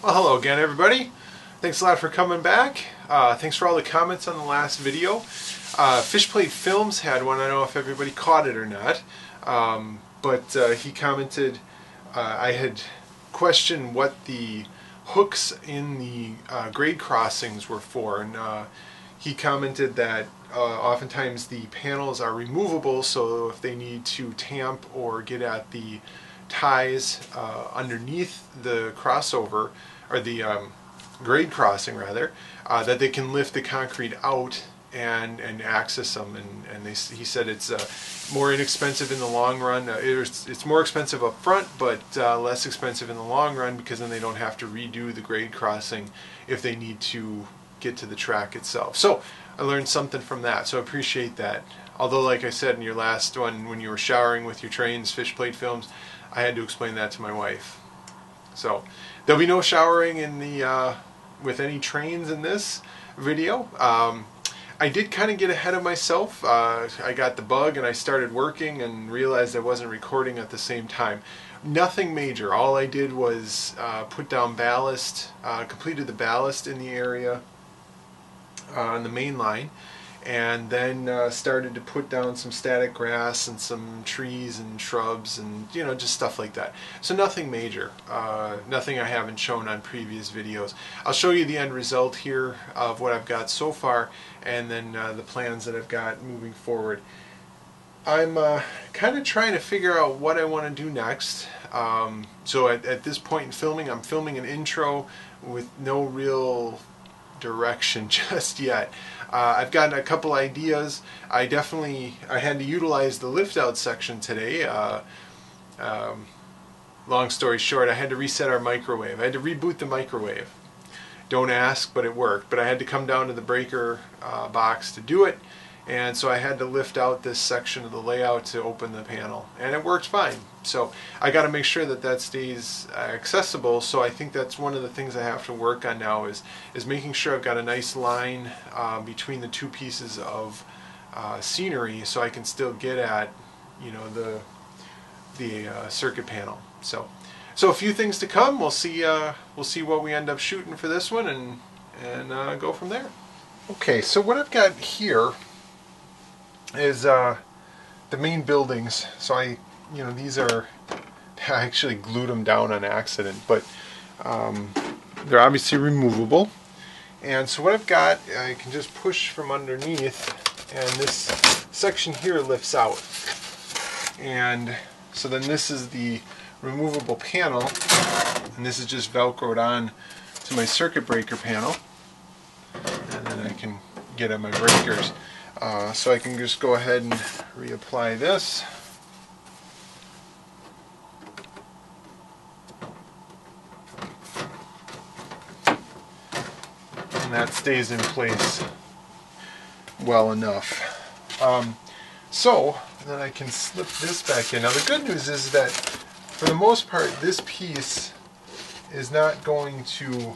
Well, hello again, everybody. Thanks a lot for coming back. Thanks for all the comments on the last video. Fishplate Films had one. I don't know if everybody caught it or not, but he commented. I had questioned what the hooks in the grade crossings were for, and he commented that oftentimes the panels are removable, so if they need to tamp or get at the ties underneath the crossover, or the grade crossing rather, that they can lift the concrete out and access them, and he said it's more inexpensive in the long run. It's more expensive up front, but less expensive in the long run, because then they don't have to redo the grade crossing if they need to get to the track itself. So I learned something from that, so I appreciate that. Although, like I said in your last one, when you were showering with your Train's Fishplate Films, I had to explain that to my wife. So there'll be no showering in the with any trains in this video. I did kind of get ahead of myself. I got the bug and I started working and realized I wasn't recording at the same time. Nothing major. All I did was put down ballast, completed the ballast in the area on the main line, and then started to put down some static grass and some trees and shrubs and, you know, just stuff like that. So nothing major, nothing I haven't shown on previous videos. I'll show you the end result here of what I've got so far, and then the plans that I've got moving forward. I'm kind of trying to figure out what I want to do next. So at this point in filming, I'm filming an intro with no real direction just yet. I've gotten a couple ideas. I had to utilize the lift out section today. Long story short, I had to reset our microwave. I had to reboot the microwave. Don't ask, but it worked. But I had to come down to the breaker box to do it, and so I had to lift out this section of the layout to open the panel, and it worked fine. So I got to make sure that that stays accessible. So I think that's one of the things I have to work on now, is making sure I've got a nice line between the two pieces of scenery, so I can still get at, you know, the circuit panel. So a few things to come. We'll see what we end up shooting for this one, and go from there. Okay, so what I've got here is the main buildings. So these are, I actually glued them down on accident, but they're obviously removable. And so what I've got, I can just push from underneath, and this section here lifts out. And so then this is the removable panel, and this is just Velcroed on to my circuit breaker panel. And then I can get at my breakers. So I can just go ahead and reapply this. And that stays in place well enough. So then I can slip this back in. Now the good news is that for the most part this piece is not going to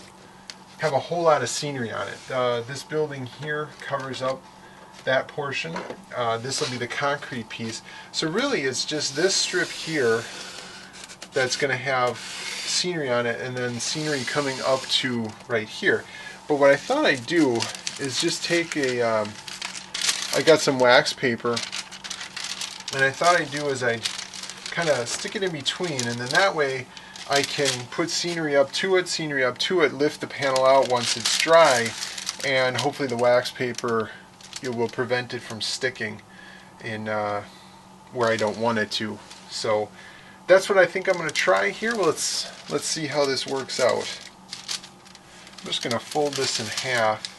have a whole lot of scenery on it. This building here covers up that portion. This will be the concrete piece. So really it's just this strip here that's going to have scenery on it, and then scenery coming up to right here. But what I thought I'd do is just take I got some wax paper, and I thought I'd do is I'd kind of stick it in between, and then that way I can put scenery up to it, lift the panel out once it's dry, and hopefully the wax paper, it will prevent it from sticking in where I don't want it to. So that's what I think I'm going to try here. Well, let's see how this works out. I'm just going to fold this in half.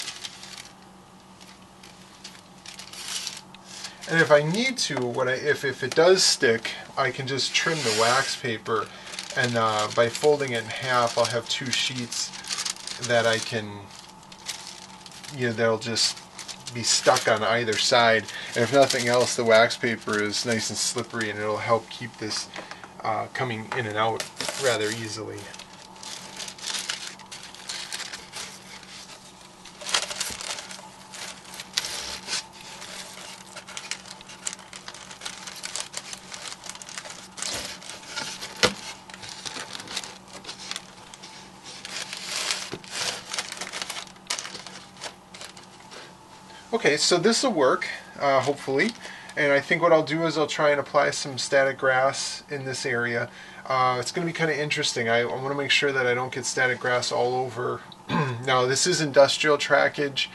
And if I need to, if it does stick, I can just trim the wax paper, and by folding it in half, I'll have two sheets that I can, they'll just be stuck on either side. And if nothing else, the wax paper is nice and slippery, and it'll help keep this coming in and out rather easily. Okay, so this will work, hopefully. And I think what I'll do is I'll try and apply some static grass in this area. It's going to be kind of interesting. I want to make sure that I don't get static grass all over. Now, this is industrial trackage.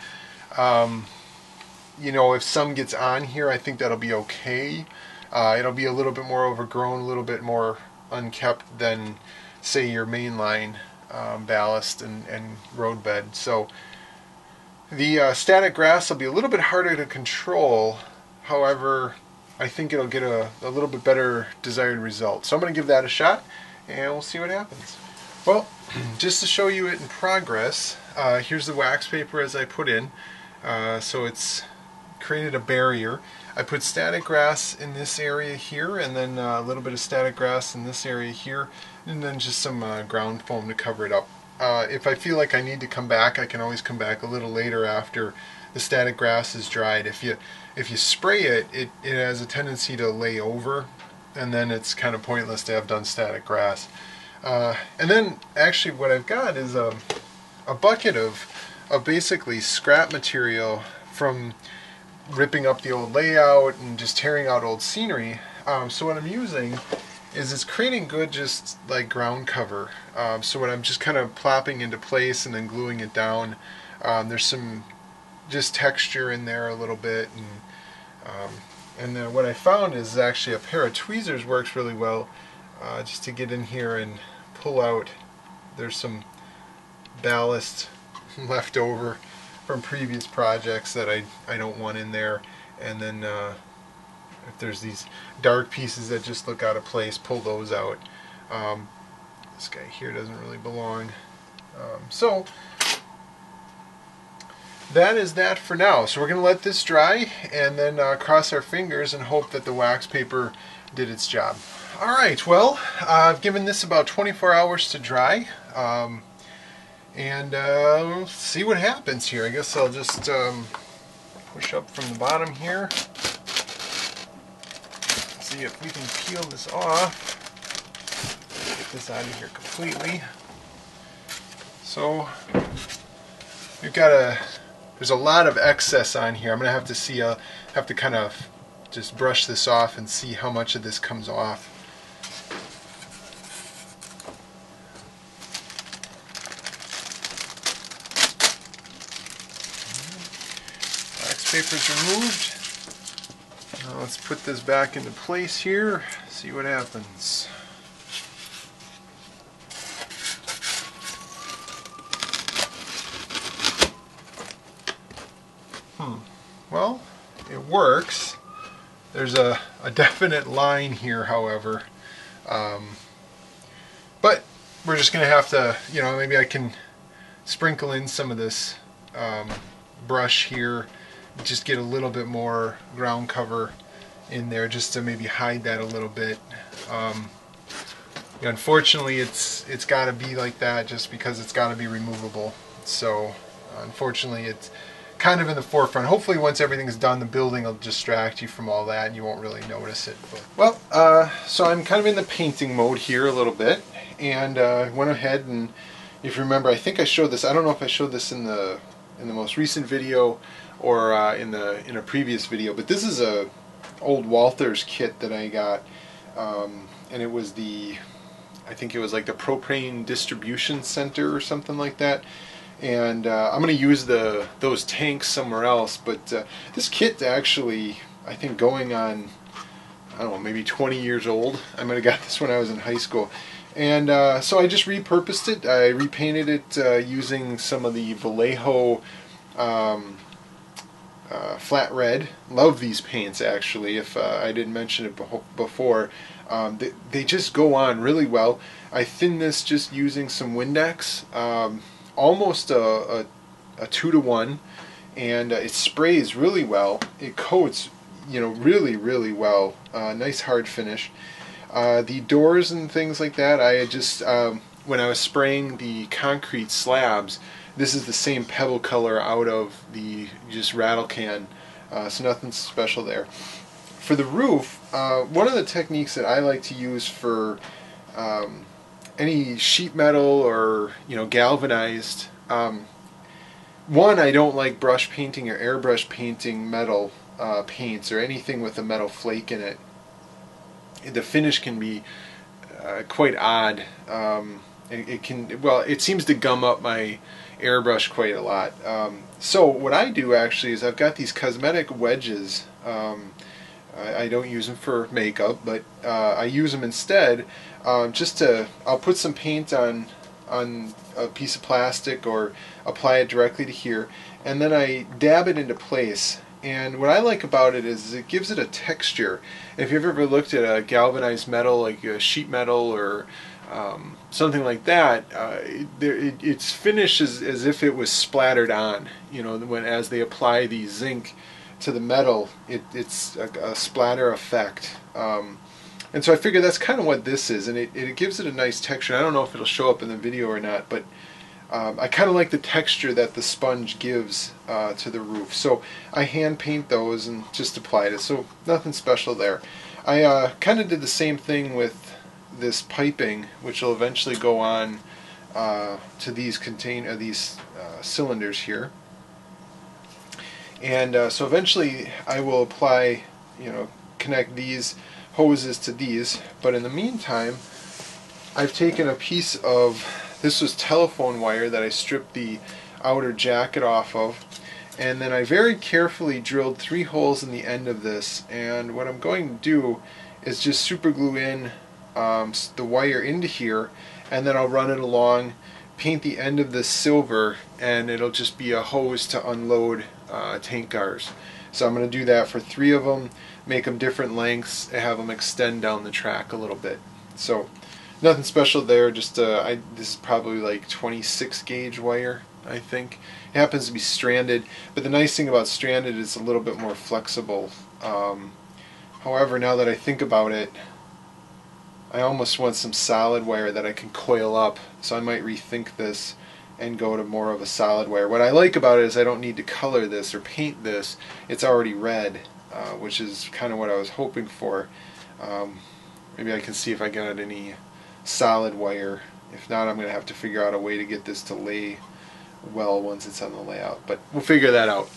You know, if some gets on here, I think that'll be okay. It'll be a little bit more overgrown, a little bit more unkept than, say, your mainline ballast and roadbed. So the static grass will be a little bit harder to control. However, I think it'll get a little bit better desired result. So I'm going to give that a shot, and we'll see what happens. Well, just to show you it in progress, here's the wax paper as I put in. So it's created a barrier. I put static grass in this area here, and then a little bit of static grass in this area here, and then just some ground foam to cover it up. If I feel like I need to come back, I can always come back a little later after the static grass is dried. If you spray it, it has a tendency to lay over, and then it's kind of pointless to have done static grass. And then actually what I've got is a bucket of basically scrap material from ripping up the old layout and just tearing out old scenery. So what I'm using is it's creating good just like ground cover. So what I'm just kind of plopping into place and then gluing it down. There's some just texture in there a little bit, and then what I found is actually a pair of tweezers works really well, just to get in here and pull out. There's some ballast left over from previous projects that I don't want in there, and then if there's these dark pieces that just look out of place, pull those out. This guy here doesn't really belong. So that is that for now. So we're going to let this dry and then cross our fingers and hope that the wax paper did its job. Alright, well, I've given this about 24 hours to dry, and we'll see what happens here. I guess I'll just push up from the bottom here. See if we can peel this off. Get this out of here completely. So we've got there's a lot of excess on here. I'm gonna have to have to kind of just brush this off and see how much of this comes off. Wax paper's removed. Now let's put this back into place here, see what happens. Well, it works. There's a definite line here, however. But we're just going to have to, you know, maybe I can sprinkle in some of this brush here, just get a little bit more ground cover in there just to maybe hide that a little bit. Unfortunately, it's got to be like that just because it's got to be removable. So unfortunately, it's kind of in the forefront. Hopefully once everything's done, the building will distract you from all that and you won't really notice it. But, well, so I'm kind of in the painting mode here a little bit, and went ahead and, if you remember, I think I showed this. I don't know if I showed this in the most recent video or in a previous video, but this is a old Walthers kit that I got, and it was I think it was like the propane distribution center or something like that. And I'm going to use those tanks somewhere else, but this kit actually, I think, going on, I don't know, maybe 20 years old. I might have got this when I was in high school. And so I just repurposed it. I repainted it using some of the Vallejo flat red. Love these paints, actually, if I didn't mention it before. They just go on really well. I thinned this just using some Windex. Almost a 2-to-1, and it sprays really well. It coats, you know, really, really well. Nice hard finish. The doors and things like that, I just when I was spraying the concrete slabs, this is the same pebble color out of the just rattle can, so nothing special there. For the roof, one of the techniques that I like to use for any sheet metal or, you know, galvanized, one, I don't like brush painting or airbrush painting metal paints or anything with a metal flake in it. The finish can be quite odd. It can, well, it seems to gum up my airbrush quite a lot. So what I do actually is I've got these cosmetic wedges. I don't use them for makeup, but I use them instead just to, I'll put some paint on a piece of plastic or apply it directly to here, and then I dab it into place. And what I like about it is it gives it a texture. If you've ever looked at a galvanized metal, like a sheet metal or something like that, it's finished as if it was splattered on. You know, as they apply the zinc to the metal, it's a splatter effect. And so I figure that's kind of what this is, and it gives it a nice texture. I don't know if it'll show up in the video or not, but I kind of like the texture that the sponge gives to the roof. So I hand paint those and just applied it, so nothing special there. I kind of did the same thing with this piping, which will eventually go on to these cylinders here. And so eventually I will apply, connect these hoses to these, but in the meantime I've taken a piece of, this was telephone wire that I stripped the outer jacket off of, and then I very carefully drilled 3 holes in the end of this, and what I'm going to do is just super glue in the wire into here, and then I'll run it along, paint the end of this silver, and it'll just be a hose to unload tank cars. So I'm going to do that for 3 of them, make them different lengths, and have them extend down the track a little bit. So nothing special there, just this is probably like 26 gauge wire, I think. It happens to be stranded, but the nice thing about stranded is a little bit more flexible. However, now that I think about it, I almost want some solid wire that I can coil up, so I might rethink this and go to more of a solid wire. What I like about it is I don't need to color this or paint this. It's already red, which is kind of what I was hoping for. Maybe I can see if I got any solid wire. If not, I'm going to have to figure out a way to get this to lay well once it's on the layout, but we'll figure that out.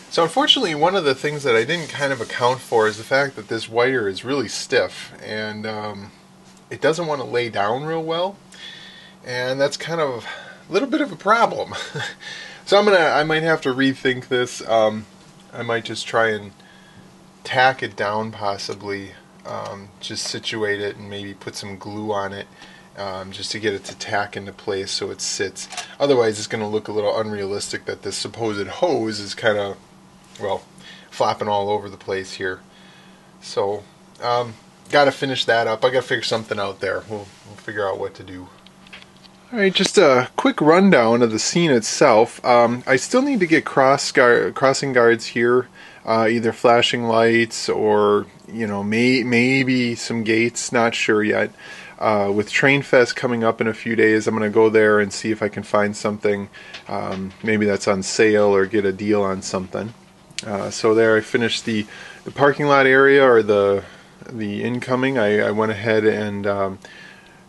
So unfortunately, one of the things that I didn't kind of account for is the fact that this wire is really stiff, and it doesn't want to lay down real well, and that's kind of a little bit of a problem. So I might have to rethink this. I might just try and tack it down, possibly just situate it and maybe put some glue on it, just to get it to tack into place so it sits. Otherwise it's going to look a little unrealistic that this supposed hose is kind of, well, flopping all over the place here. So got to finish that up. I got to figure something out there. We'll figure out what to do. Alright, just a quick rundown of the scene itself. I still need to get crossing guards here, either flashing lights or maybe some gates, not sure yet. With TrainFest coming up in a few days, I'm going to go there and see if I can find something, maybe that's on sale or get a deal on something. So there I finished the parking lot area, or the incoming. I went ahead and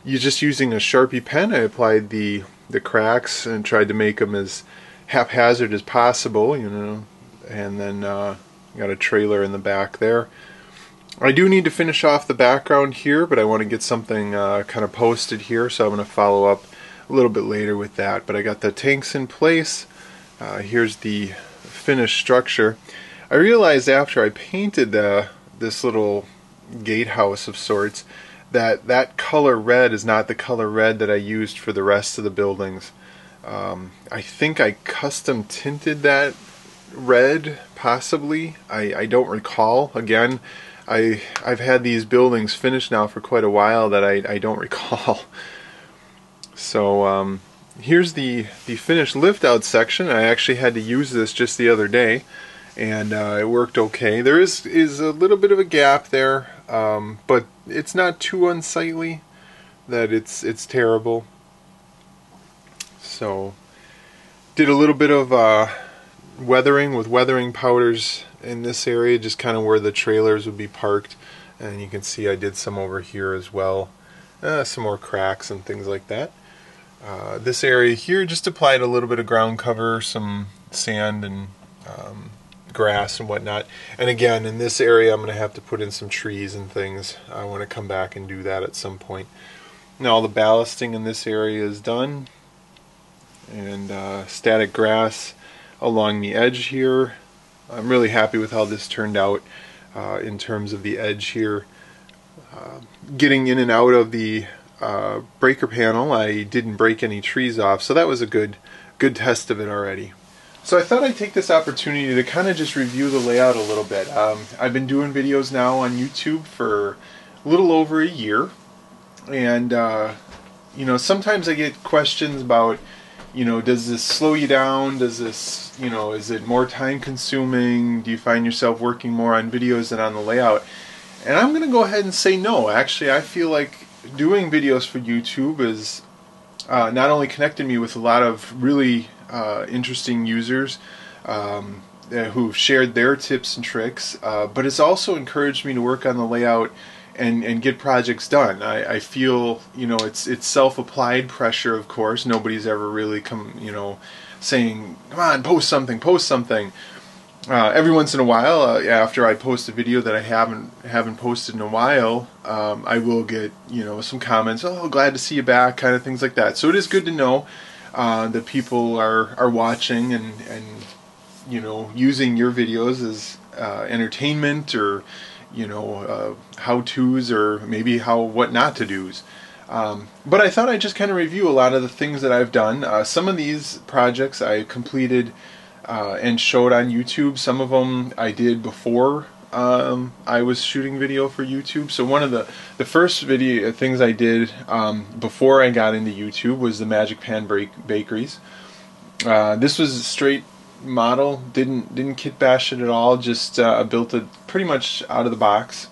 just using a Sharpie pen, I applied the cracks and tried to make them as haphazard as possible, and then got a trailer in the back there. I do need to finish off the background here, but I want to get something kind of posted here, so I'm going to follow up a little bit later with that. But I got the tanks in place. Here's the finished structure. I realized after I painted this little gatehouse of sorts that color red is not the color red that I used for the rest of the buildings. I think I custom tinted that red, possibly. I don't recall. Again, I've had these buildings finished now for quite a while that I don't recall. So here's the finished lift out section. I actually had to use this just the other day, and it worked okay. There is a little bit of a gap there, but it's not too unsightly that it's terrible. So did a little bit of weathering with weathering powders in this area, just kind of where the trailers would be parked, and you can see I did some over here as well. Some more cracks and things like that. This area here just applied a little bit of ground cover, some sand and grass and whatnot. And again, in this area I'm going to have to put in some trees and things. I want to come back and do that at some point. Now all the ballasting in this area is done, and static grass along the edge here. I'm really happy with how this turned out in terms of the edge here. Getting in and out of the breaker panel, I didn't break any trees off, so that was a good test of it already. So I thought I'd take this opportunity to kind of just review the layout a little bit. I've been doing videos now on YouTube for a little over a year, and you know, sometimes I get questions about, you know, does this slow you down? Does this, you know, is it more time consuming? Do you find yourself working more on videos than on the layout? And I'm going to go ahead and say no. Actually, I feel like doing videos for YouTube is not only connected me with a lot of really interesting users who've shared their tips and tricks, but it's also encouraged me to work on the layout and get projects done. I feel, you know, it's self-applied pressure, of course. Nobody's ever really come, you know, saying, come on, post something, post something. Every once in a while, after I post a video that I haven't posted in a while, I will get, you know, some comments, oh, glad to see you back, kind of things like that. So it is good to know that people are watching and you know, using your videos as entertainment, or you know, how-tos, or maybe what not to do's. But I thought I'd just kind of review a lot of the things that I've done. Some of these projects I completed and showed on YouTube. Some of them I did before I was shooting video for YouTube. So one of the first video things I did before I got into YouTube was the Magic Pan Bakeries. This was a straight model, didn't kit bash it at all, just built it pretty much out of the box.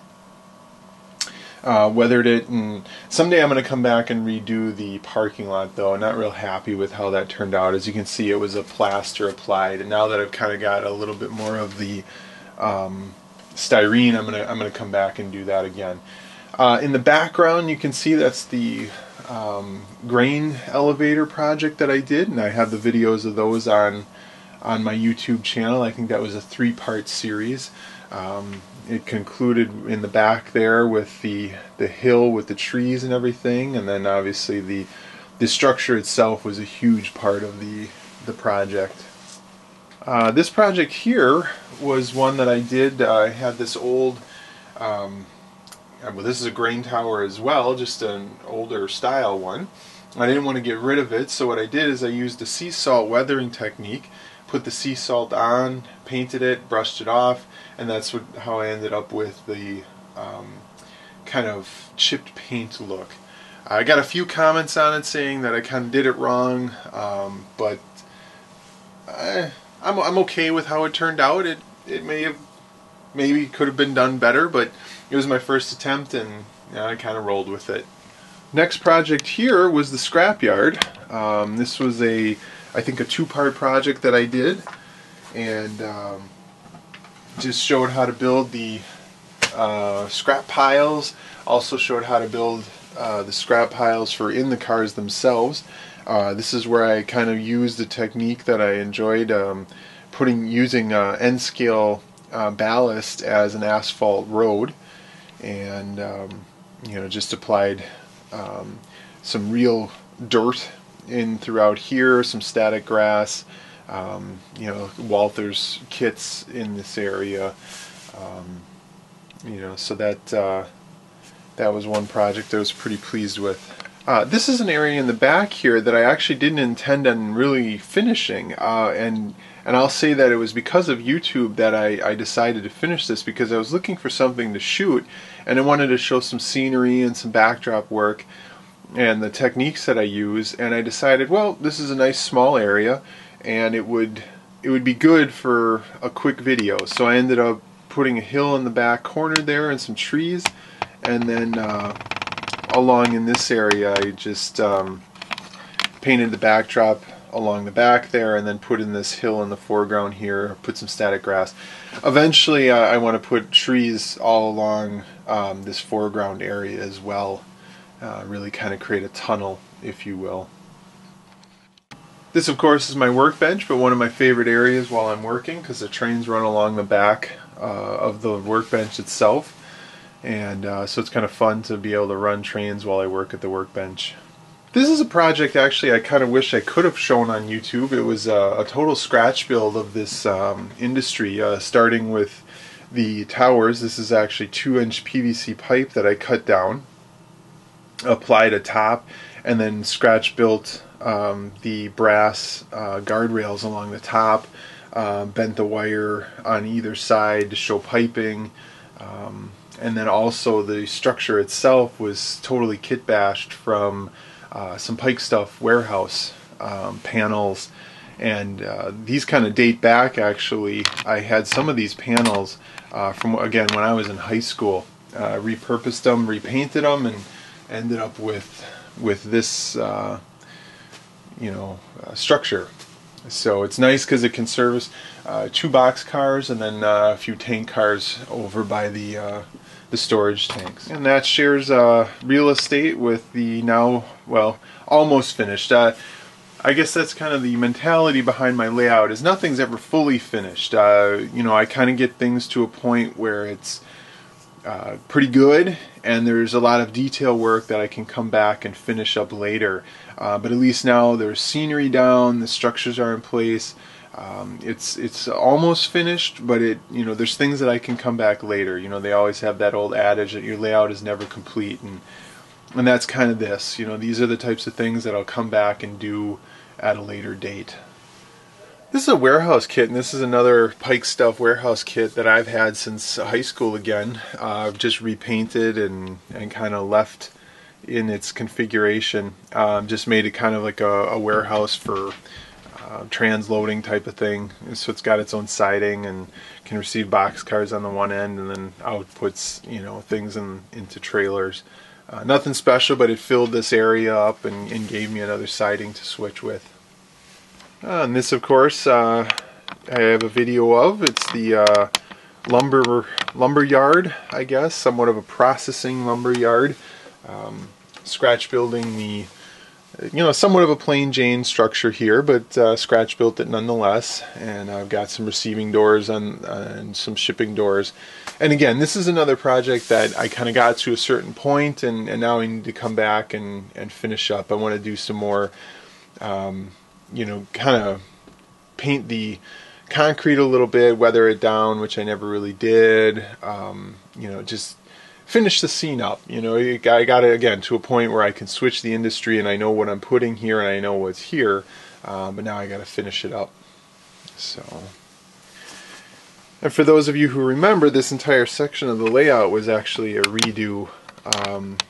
Weathered it, and someday I'm going to come back and redo the parking lot, though. I'm not real happy with how that turned out. As you can see, it was a plaster applied, and now that I've kind of got a little bit more of the styrene, I'm gonna come back and do that again. In the background, you can see that's the grain elevator project that I did, and I have the videos of those on my YouTube channel. I think that was a 3-part series. It concluded in the back there with the hill with the trees and everything, and then obviously the structure itself was a huge part of the project. This project here was one that I did. I had this old, well, this is a grain tower as well, just an older style one. I didn't want to get rid of it, so what I did is I used a sea salt weathering technique, put the sea salt on, painted it, brushed it off, and that's how I ended up with the kind of chipped paint look. I got a few comments on it saying that I kind of did it wrong, but I'm okay with how it turned out. It maybe could have been done better, but it was my first attempt, and you know, I kind of rolled with it. Next project here was the scrapyard. This was I think a 2-part project that I did, and just showed how to build the scrap piles. Also showed how to build the scrap piles for in the cars themselves. This is where I kind of used the technique that I enjoyed, using end scale ballast as an asphalt road, and you know, just applied some real dirt in throughout here, some static grass, you know, Walther's kits in this area, you know, so that was one project I was pretty pleased with. This is an area in the back here that I actually didn't intend on really finishing, and I'll say that it was because of YouTube that I decided to finish this, because I was looking for something to shoot, and I wanted to show some scenery and some backdrop work and the techniques that I use, and I decided, well, this is a nice small area, and it would be good for a quick video. So I ended up putting a hill in the back corner there and some trees, and then along in this area I just painted the backdrop along the back there, and then put in this hill in the foreground here, put some static grass. Eventually I want to put trees all along this foreground area as well, really kind of create a tunnel, if you will. This, of course, is my workbench, but one of my favorite areas while I'm working because the trains run along the back of the workbench itself. And so it's kind of fun to be able to run trains while I work at the workbench. This is a project actually I kind of wish I could have shown on YouTube. It was a total scratch build of this industry, starting with the towers. This is actually 2-inch PVC pipe that I cut down, applied a top, and then scratch built the brass guardrails along the top, bent the wire on either side to show piping, and then also the structure itself was totally kit bashed from some Pike Stuff warehouse panels, and these kind of date back. Actually, I had some of these panels from, again, when I was in high school. Repurposed them, repainted them, and ended up with this structure. So it's nice because it can service 2 box cars and then a few tank cars over by the storage tanks. And that shares real estate with the now, well, almost finished. I guess that's kind of the mentality behind my layout, is nothing's ever fully finished. I kind of get things to a point where it's pretty good, and there's a lot of detail work that I can come back and finish up later. But at least now there's scenery down, the structures are in place. It's almost finished, but there's things that I can come back later. They always have that old adage that your layout is never complete, and that's kind of this. These are the types of things that I'll come back and do at a later date. This is a warehouse kit, and this is another Pike Stuff warehouse kit that I've had since high school again. I've just repainted and kind of left in its configuration. Just made it kind of like a warehouse for transloading type of thing. So it's got its own siding and can receive box cars on the one end, and then outputs things into trailers. Nothing special, but it filled this area up and gave me another siding to switch with. And this, of course, I have a video of. It's the Lumberyard, I guess, somewhat of a processing lumberyard. Scratch building the, somewhat of a plain Jane structure here, but scratch built it nonetheless. And I've got some receiving doors and some shipping doors. And again, this is another project that I kind of got to a certain point, and now I need to come back and finish up. I want to do some more kind of paint the concrete a little bit, weather it down, which I never really did. Just finish the scene up. I got it again to a point where I can switch the industry, and I know what I'm putting here, and I know what's here. But now I got to finish it up. So, and for those of you who remember, this entire section of the layout was actually a redo.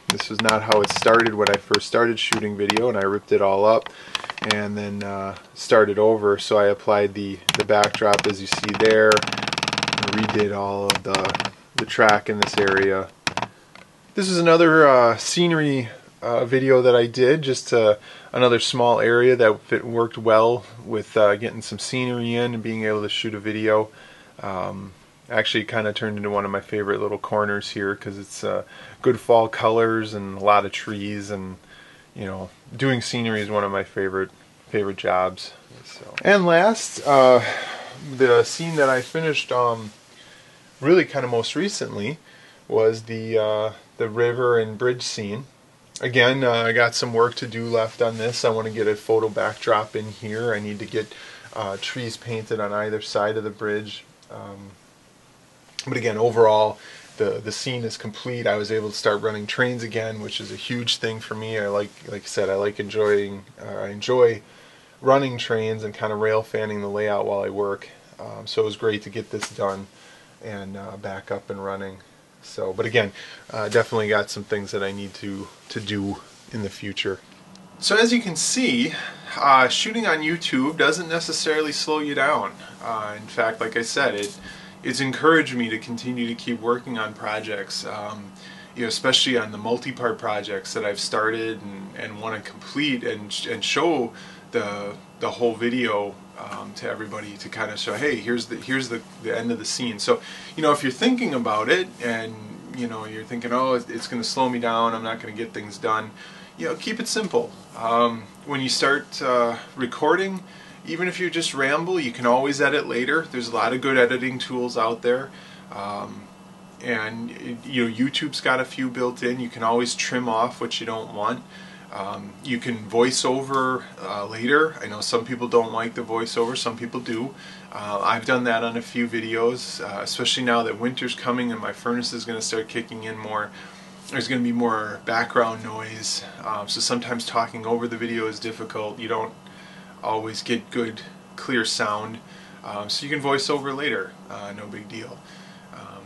This was not how it started when I first started shooting video, and I ripped it all up and then started over. So I applied the backdrop, as you see there, redid all of the track in this area. This is another scenery video that I did, just another small area that worked well with getting some scenery in and being able to shoot a video. Actually kind of turned into one of my favorite little corners here because it's good fall colors and a lot of trees, and doing scenery is one of my favorite jobs. So. And last, the scene that I finished really kind of most recently was the river and bridge scene. Again, I got some work to do left on this. I want to get a photo backdrop in here. I need to get trees painted on either side of the bridge. But again, overall, the scene is complete. I was able to start running trains again, which is a huge thing for me. Like I said, I enjoy running trains and kind of rail fanning the layout while I work. So it was great to get this done and back up and running. So, but again, definitely got some things that I need to do in the future. So as you can see, shooting on YouTube doesn't necessarily slow you down. In fact, like I said, it's encouraged me to continue to keep working on projects, especially on the multi-part projects that I've started and want to complete and show the whole video to everybody, to kind of show, hey, here's the end of the scene. So, if you're thinking about it and you're thinking, oh, it's going to slow me down, I'm not going to get things done, keep it simple. When you start recording, even if you just ramble, you can always edit later. There's a lot of good editing tools out there. And YouTube's got a few built in. You can always trim off what you don't want. You can voice over later. I know some people don't like the voiceover, some people do. I've done that on a few videos, especially now that winter's coming and my furnace is going to start kicking in more. There's going to be more background noise, so sometimes talking over the video is difficult. You don't always get good, clear sound, so you can voice over later, no big deal.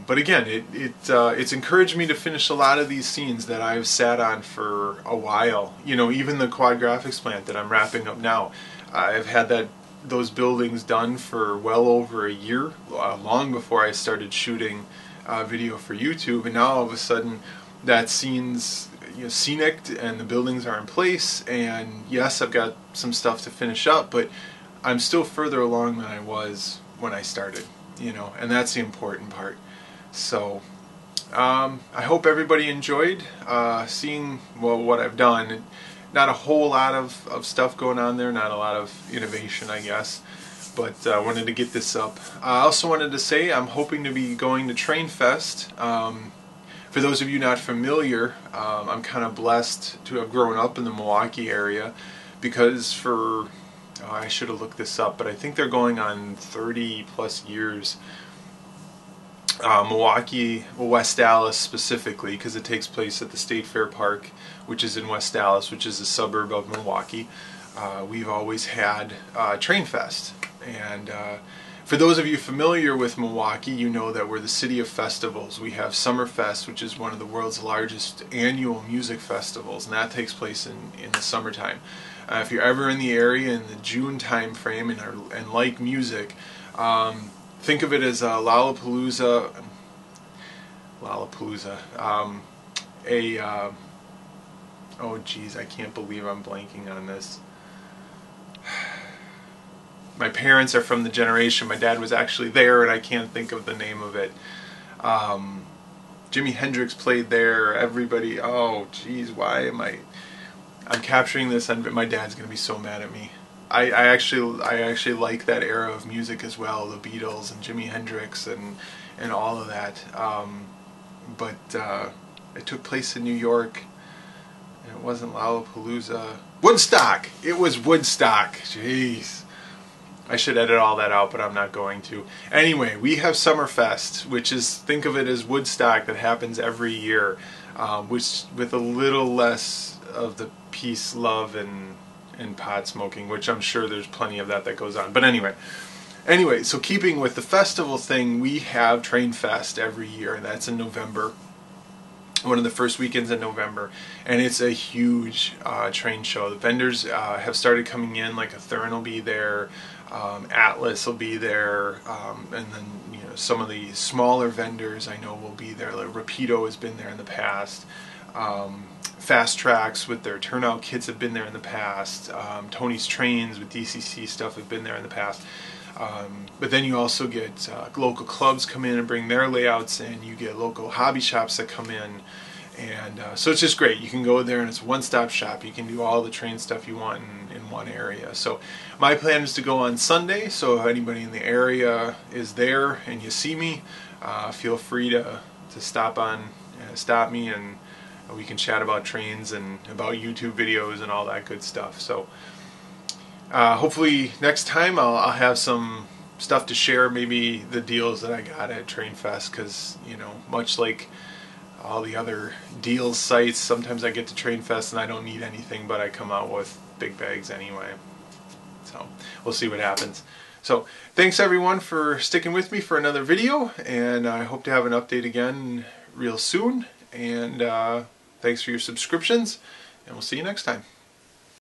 But again, it's encouraged me to finish a lot of these scenes that I've sat on for a while. Even the quad graphics plant that I'm wrapping up now, I've had those buildings done for well over a year, long before I started shooting video for YouTube, and now all of a sudden that scene's scenic and the buildings are in place, and yes, I've got some stuff to finish up, but I'm still further along than I was when I started, and that's the important part. So I hope everybody enjoyed seeing what I've done. Not a whole lot of stuff going on there, not a lot of innovation, I guess, but I wanted to get this up. I also wanted to say I'm hoping to be going to TrainFest. For those of you not familiar, I'm kind of blessed to have grown up in the Milwaukee area, because I should have looked this up, but I think they're going on 30 plus years. Milwaukee, West Dallas specifically, because it takes place at the State Fair Park, which is in West Dallas, which is a suburb of Milwaukee. We've always had TrainFest, and for those of you familiar with Milwaukee, you know that we're the city of festivals. We have Summerfest, which is one of the world's largest annual music festivals, and that takes place in the summertime. If you're ever in the area in the June time frame and like music, think of it as Lollapalooza. Oh geez, I can't believe I'm blanking on this. My parents are from the generation, my dad was actually there and I can't think of the name of it. Jimi Hendrix played there, everybody, oh geez, I'm capturing this, and my dad's going to be so mad at me. I actually like that era of music as well, the Beatles and Jimi Hendrix and all of that. But it took place in New York, and it wasn't Lollapalooza. Woodstock! It was Woodstock! Jeez. I should edit all that out, but I'm not going to. Anyway, we have Summerfest, which is, think of it as Woodstock, that happens every year, which with a little less of the peace, love, and pot smoking, which I'm sure there's plenty of that goes on. But anyway, so keeping with the festival thing, we have TrainFest every year, and that's in November, one of the first weekends in November, and it's a huge train show. The vendors have started coming in, like a Thurin will be there, Atlas will be there, and then some of the smaller vendors I know will be there. Like Rapido has been there in the past. Fast Tracks with their turnout kits have been there in the past. Tony's Trains with DCC stuff have been there in the past. But then you also get local clubs come in and bring their layouts in. You get local hobby shops that come in. And so it's just great. You can go there and it's a one-stop shop. You can do all the train stuff you want in one area. So my plan is to go on Sunday. So if anybody in the area is there and you see me, feel free to stop me, and we can chat about trains and about YouTube videos and all that good stuff. So hopefully next time I'll have some stuff to share, maybe the deals that I got at TrainFest, because much like all the other deals sites, sometimes I get to TrainFest and I don't need anything, but I come out with big bags anyway. So we'll see what happens. So thanks everyone for sticking with me for another video, and I hope to have an update again real soon. And thanks for your subscriptions, and we'll see you next time.